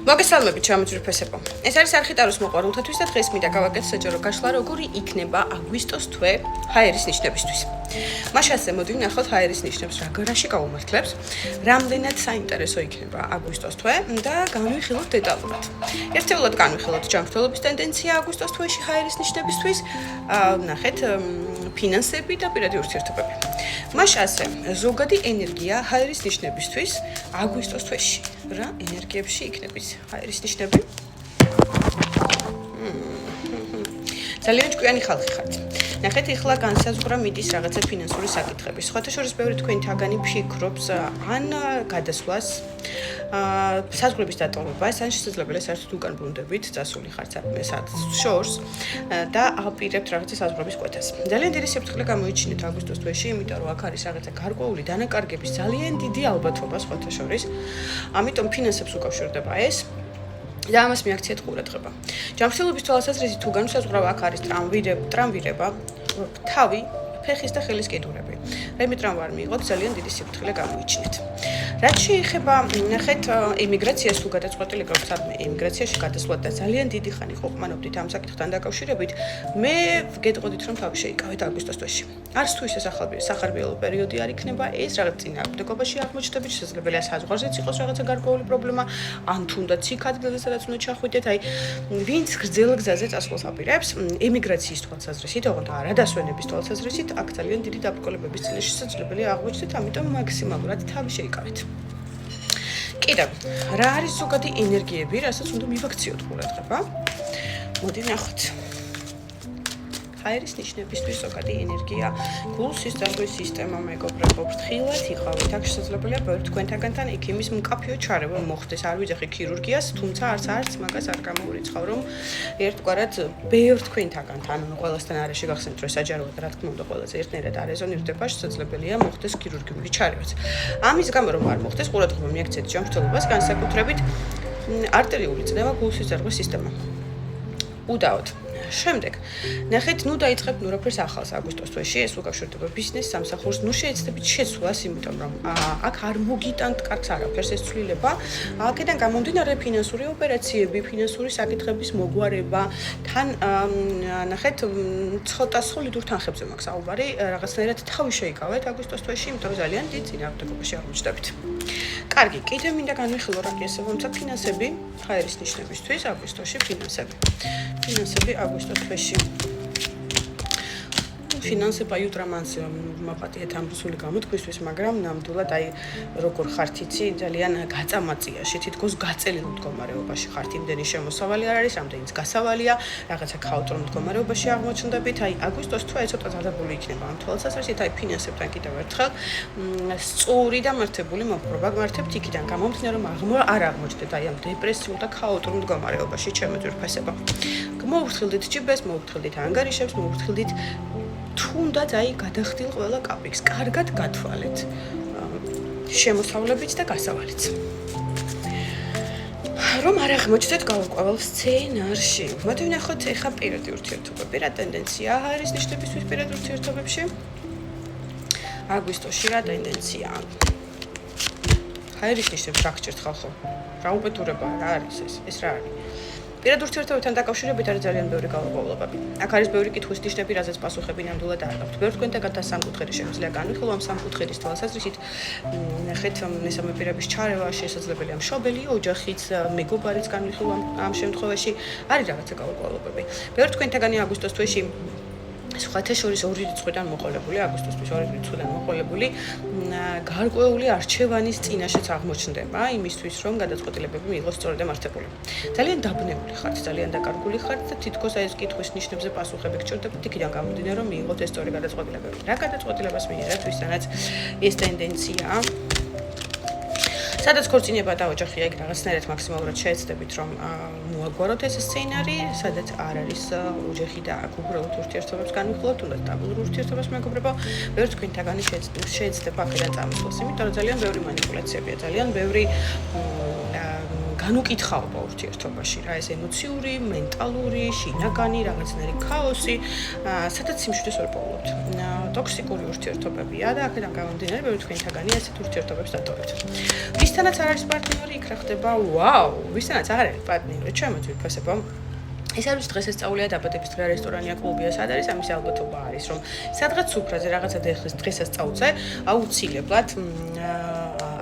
მოგესალმებით ჩამოძვრიფესებო. ეს არის არხიტაროს მოყვარულთათვის და დღეს მინდა გავაკეთოთ საჯარო გაშლა, როგორი იქნება აგვისტოს თვე ჰაერის ნიშნებისთვის. მაშასე მოდი ვნახოთ ჰაერის ნიშნებს რა გარაში გაუმართლებს, რამდენად საინტერესო იქნება აგვისტოს თვე და განვიხილოთ დეტალურად. ერთეულად განვიხილოთ ჯანმრთელობის ტენდენცია აგვისტოს თვეში ჰაერის ნიშნებისთვის, ვნახეთ ფინანსები და პირადი ურთიერთობები. მაშასე ზოგადი ენერგია ჰაერის ნიშნებისთვის აგვისტოს თვეში. რა ენერგიებში იქნების ჰაერის ნიშნები? ძალიან ჭკვიანი ხალხი ხართ. ნახეთ, ეხლა განსაზღვრა მიდის რაღაცა ფინანსური საკითხები. სხვათა შორის ბევრი თქვენი თაგანი ფიქრობს ან გადასვლას, საზღვრების დატოვებას, ან შესაძლებელია საერთოდ უკან ბრუნდებით, წასული ხართ შორს და აპირებთ რაღაცა საზღვრების კვეთას. ძალიან დიდი სიფრთხილე გამოიჩინეთ აგვისტოს თვეში, იმიტომ რომ აქ არის რაღაცა გარკვეული დანაკარგების ძალიან დიდი ალბათობა სხვათა შორის. ამიტომ ფინანსებს უკავშირდება ეს. და ამას მიაქციეთ ყურადღება. ჯანმრთელობის თვალსაზრისით თუ განსაზღვრავ აქ არის ტრამვირება, თავი, ფეხის და ხელის კიდურები. რაიმე ტრამვა არ მიიღოთ, ძალიან დიდი სიფრთხილე გამოიჩინეთ. რაც შეეხება, ნახეთ, ემიგრაციას თუ გადაწყვეტილი გაქვთ სადმე ემიგრაციაში გადასვლად და ძალიან დიდი ხანი ყოფმანობდით ამ საკითხთან დაკავშირებით, მე გეტყოდით რომ თავი შეიკავეთ აგვისტოს თვეში. არც თუ ისე სახარბიელო პერიოდი არ იქნება, ეს რაღაც წინააღმდეგობაში აღმოჩნდებით, შესაძლებელია საზღვარზეც იყოს რაღაცა გარკვეული პრობლემა, ან თუნდაც იქ ადგილზე სადაც უნდა ჩახვიდეთ, აი ვინც გრძელ გზაზე წასვლას აპირებს, ემიგრაციის თვალსაზრისით, ოღონდ არა დასვენების თვალსაზრისით, აქ ძალიან დიდი დაბრკოლებების წინაშე შესაძლებელია აღმოჩნდეთ, ამიტომ მაქსიმალურად თავი შეიკავეთ. კიდევ, რა არის ზოგადი ენერგიები, რასაც უნდა მივაქციოთ ყურადღება? მოდი ვნახოთ. ჰაერის ნიშნებისთვის ზოგადი ენერგია, გულსის ძარღვის სისტემა, მეგობრებო, ფრთხილად იყავით. აქ შესაძლებელია ბევრი თქვენთაგანთან ექიმის მკაფიო ჩარევა მოხდეს. არ ვიძახი ქირურგიას, თუმცა არც მაგას არ გამოურიცხავ, რომ ერთგვარად ბევრი თქვენთაგანთან, ანუ ყველასთან არ შეგახსენთ, რომ საჯაროდ რა თქმა უნდა ყველაზე ერთნაირად არ რეზონირდება, შესაძლებელია მოხდეს ქირურგიული ჩარევაც. ამის გამო რომ არ მოხდეს, ყურადღება მიაქციეთ ჯანმრთელობას, განსაკუთრებით არტერიული წნევა, გულსის ძარღვის სისტემა. უდაოდ. შემდეგ, ნახეთ, დაიწყებთ ნურაფერს ახალს აგვისტოს თვეში, ეს უკავშირდება ბიზნესს, სამსახურს, შეეცდებით შეცვლას, იმიტომ რომ აქ არ მოგიტანთ კარგს არაფერს ეს ცვლილება. აქედან გამომდინარე ფინანსური ოპერაციები, ფინანსური საკითხების მოგვარება, თან ნახეთ, ცოტა სოლიდურ თანხებზე მაქვს საუბარი, რაღაცნაირად თავი შეიკავეთ აგვისტოს თვეში, იმიტომ რომ ძალიან დიდ წინააღმდეგობაში აღმოჩნდებით. კარგი, კიდევ მინდა განვიხილო რა კი ასევე ფინანსები, ჰაერის ნიშნებისთვის აგვისტოში ფინანსები. ფინანსები აგვისტოს თვეში. ფინანსება იუტრამანს მაპატიეთ ამ რუსული გამოთქვისთვის, მაგრამ ნამდვილად აი როგორ ხართ იცი, ძალიან გაწამაწიაში, თითქოს გაწელილ მდგომარეობაში ხართ, იმდენი შემოსავალი არ არის, რამდენიც გასავალია, რაღაცა ქაოტურ მდგომარეობაში აღმოჩნდებით. აი აგვისტოს თვე ცოტა დადებული იქნება ამ თვალსაზრისით, აი ფინანსებთან კიდევ ერთხელ სწორი და მართებული მოპყრობა გმართებთ იქიდან გამომდინარე, რომ არ აღმოჩნდეთ აი ამ დეპრესიულ და ქაოტურ მდგომარეობაში ჩემოძვრფესება. მოვფრთხილდით ჯიბეს, მოვფრთხილდით ანგარიშებს, მოვფრთხილდით თუნდაც აი გადახდილ ყველა კაპიკს, კარგად გათვალეთ შემოსავლებით და გასავალით. რომ არ აღმოჩნდეთ გაურკვეველ სცენარში. მოდი ვნახოთ ეხა პირადი ურთიერთობები, რა ტენდენციაა ჰაერის ნიშნებისთვის პირადი ურთიერთობებში? აგვისტოში რა ტენდენციაა? ჰაერის ნიშნებს რა გჭირთ ხალხო? რა უბედურება რა არის ეს რა არის? პირად ურთიერთობებთან დაკავშირებით არის ძალიან ბევრი გაურკვევლობები. აქ არის ბევრი კითხვის ნიშნები, რაზეც პასუხები ნამდვილად არ გაქვთ. ბევრი თქვენთაგანთან სამკუთხედი შემიძლია განვიხილო ამ სამკუთხედის თვალსაზრისით. ნახეთ, მესამე პირების ჩარევა შესაძლებელია მშობელი, ოჯახიც, მეგობარიც განვიხილო ამ შემთხვევაში. არის რაღაცა გაურკვევლობები. ბევრი თქვენთაგანი აგვისტოს თვეში სხვათა შორის ორი რიცხვიდან მოყოლებული, აგვისტოს თვეში ორი რიცხვიდან მოყოლებული გარკვეული არჩევანის წინაშეც აღმოჩნდება, იმისთვის რომ გადაწყვეტილებები მიიღოს სწორად და მართებული. ძალიან დაბნეული ხართ, ძალიან დაკარგული ხართ და თითქოს აი ეს კითხვის ნიშნებზე პასუხები გჭირდებათ, იქიდან გამომდინარე რომ მიიღოთ ეს სწორი გადაწყვეტილებები. რა გადაწყვეტილებას მიიღეთ, ვისთანაც ეს ტენდენციაა? სადაც ქორწინება და ოჯახია, იქ რაღაცნაირად მაქსიმალურად შეეცდებით რომ მოაგვაროთ ეს სცენარი, სადაც არ არის ოჯახი და აქ უბრალოდ ურთიერთობებს განვიხილოთ, თუნდაც დაბლურ ურთიერთობას მეგობრებო, ბევრი თქვენთაგანი შეეცდება აქედან წამოსვლას, იმიტომ რომ ძალიან ბევრი მანიპულაციებია, ძალიან ბევრი განუკითხაობა ურთიერთობაში რა ეს ემოციური, მენტალური, შინაგანი, რაღაცნაირი ქაოსი, სადაც სიმშვიდეს ვერ პოულობთ. ტოქსიკური ურთიერთობებია და აქედან გამომდინარე, ბევრი თქვენთაგანი ასეთ ურთიერთობებს დატოვებთ. ვისთანაც არ არის პარტნიორი, იქ რა ხდება? ვაუ, ვისთანაც არ არის პარტნიორი, ჩემთვის ვიფასებო. ეს არის დღესასწაულია დაბადების დღე რესტორანია კლუბია სად არის ამის ალბათობა არის რომ სადღაც სუფრაზე რაღაცა დღესასწაულზე აუცილებლად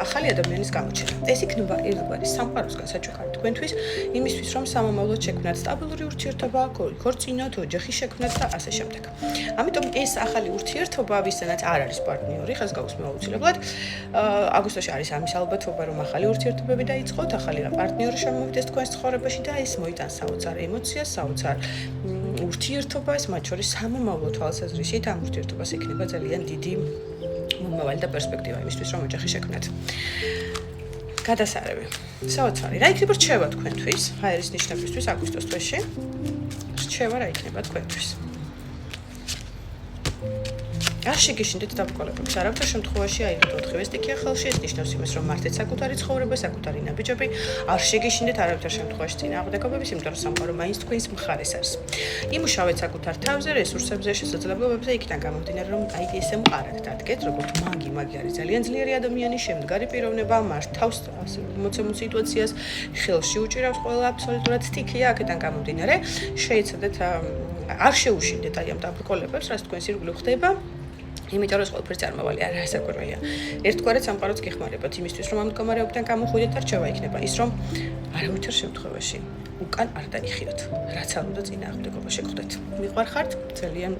ახალი ადამიანის გამოჩენა. ეს იქნება ერთგვარი სამყაროსგან საჩუქარი თქვენთვის იმისთვის რომ სამომავლოდ შექმნათ სტაბილური ურთიერთობა, ქორწინოთ, ოჯახი შექმნათ და ასე შემდეგ. ამიტომ ეს ახალი ურთიერთობა ვისთანაც არ არის პარტნიორი, ხას გაუსმევ აუცილებლად. აგვისტოში არის ამის ალბათობა რომ ახალი ურთიერთობები დაიწყოთ, ახალი პარტნიორი შემოვიდეს თქვენს ცხოვრებაში და ეს მოიტანს საოცარ ემოციას, საოცარ ურთიერთობას, მათ შორის სამომავლო თვალსაზრისით ამ ურთიერთობას ექნება ძალიან დიდი მომავალი და პერსპექტივა იმისთვის, რომ ოჯახი შექმნათ. გადასარევი. საოცარი. რა იქნება რჩევა თქვენთვის? ჰაერის ნიშნებისთვის აგვისტოს თვეში. რჩევა რა იქნება თქვენთვის? არ შეგეშინდეთ დაბრკოლებებს. არავითარ შემთხვევაში აიღეთ 4 სტიქია ხელში, ეს ნიშნავს იმას, რომ მართლაც საკუთარი ცხოვრება, საკუთარი ნაბიჯები, არ შეგეშინდეთ არავითარ შემთხვევაში წინააღმდეგობების, იმიტომ რომ სამყარო მაინც თქვენს მხარეს არის. იმუშავეთ საკუთარ თავზე, რესურსებზე, შესაძლებლობებზე, იქიდან გამომდინარე, რომ აი ესე მყარად დადგეთ, როგორც მაგი არის ძალიან ძლიერი ადამიანი, შემდგარი პიროვნება, მართავს მოცემულ სიტუაციას, ხელში უჭირავს ყველა აბსოლუტურად სტიქია, აქედან გამომდინარე, შეიცადეთ არ შეუშინდეთ აი ამ დაბრკოლებებს, რაც თქვენს ირგვლივ ხდება. იმიტომ რომ ყველაფერი წარმავალი არ ასაკვირველია. ერთგვარად სამყაროც გეხმარებათ იმისთვის, რომ ამ მდგომარეობიდან გამოხვიდეთ და რჩევა იქნება ის, რომ არავითარ შემთხვევაში უკან არ დაიხიოთ, რაც არ უნდა წინააღმდეგობა შეგხვდეთ. მიყვარხართ, ძალიან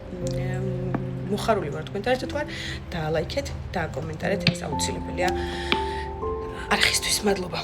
მოხარული ვარ თქვენთან ერთად ვარ, დაალაიქეთ, დააკომენტარეთ, ეს აუცილებელია არხისთვის. მადლობა.